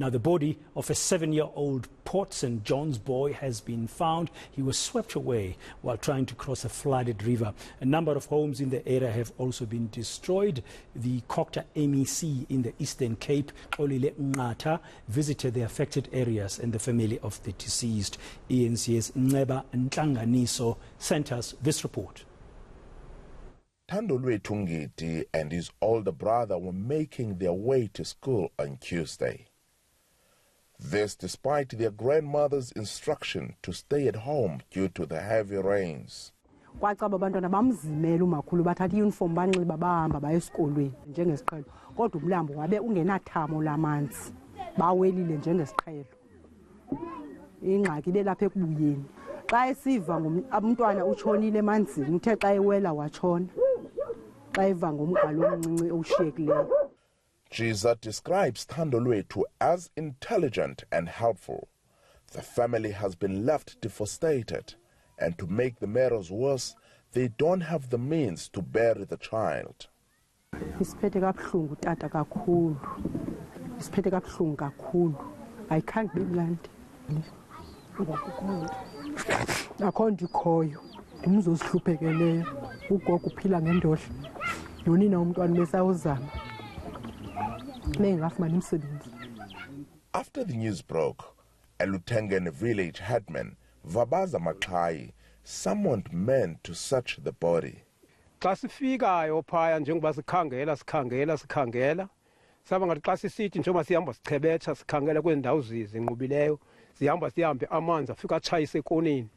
Now, the body of a 7-year-old Port St. John's boy has been found. He was swept away while trying to cross a flooded river. A number of homes in the area have also been destroyed. The Cocta MEC in the Eastern Cape, Olile Ngata, visited the affected areas and the family of the deceased. eNCA's Nceba Ntlanganiso sent us this report. Thandolwethu Ngidi and his older brother were making their way to school on Tuesday. This despite their grandmother's instruction to stay at home due to the heavy rains. Kwacaba abantwana bamzimela umakhulu bathatha iuniform banxiba bahamba baye esikolweni njengesiqhelo kodwa umlambo wabe ungenathamo lamanzi bawelile njengesiqhelo ingxaki belapha ekubuyeni xa esiva umntwana utshonile emanzini uthe xa ewela watshona xa eva ngomgqalo omncinci oshiyekileyo. Jesus describes Thandolwethu as intelligent and helpful. The family has been left devastated, and to make the matters worse, they don't have the means to bury the child. Isiphethe kabuhlungu tata kakhulu. Isiphethe kabuhlungu kakhulu. Ayikhange bemnandi. Akho ndikhoyo. Ngumzosihluphekeleyo. Ugogo uphila ngendodla. Nonina umntwana besawuzama. After the news broke, a Lutengene village headman, Vabaza Maklai, summoned men to search the body. Xa sifikayo phaya njengoba sikhangela saba ngathi xa sisithi njengoba sihamba sichebetsha sikhangela kwendawo zinqubileyo sihambe amanzi afika atshayise ekoneni.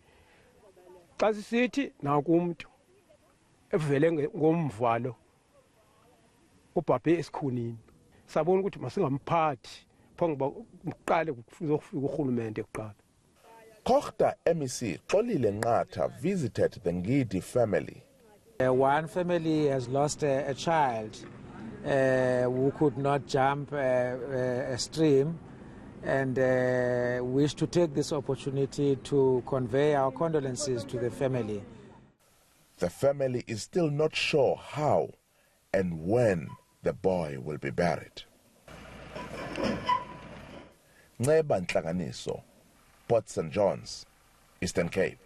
Xa sisithi nakumuntu evele ngomvalo ubhabhe esikhunini sabona ukuthi masingamphathi phongoba uqale kuzofika urhulumente kuqala. Cocta MEC Xolile Ngata visited the Ngidi family. One family has lost a child who could not jump a stream, and wish to take this opportunity to convey our condolences to the family. The family is still not sure how and when the boy will be buried. Nceba Ntlanganiso, Port St. John's, Eastern Cape.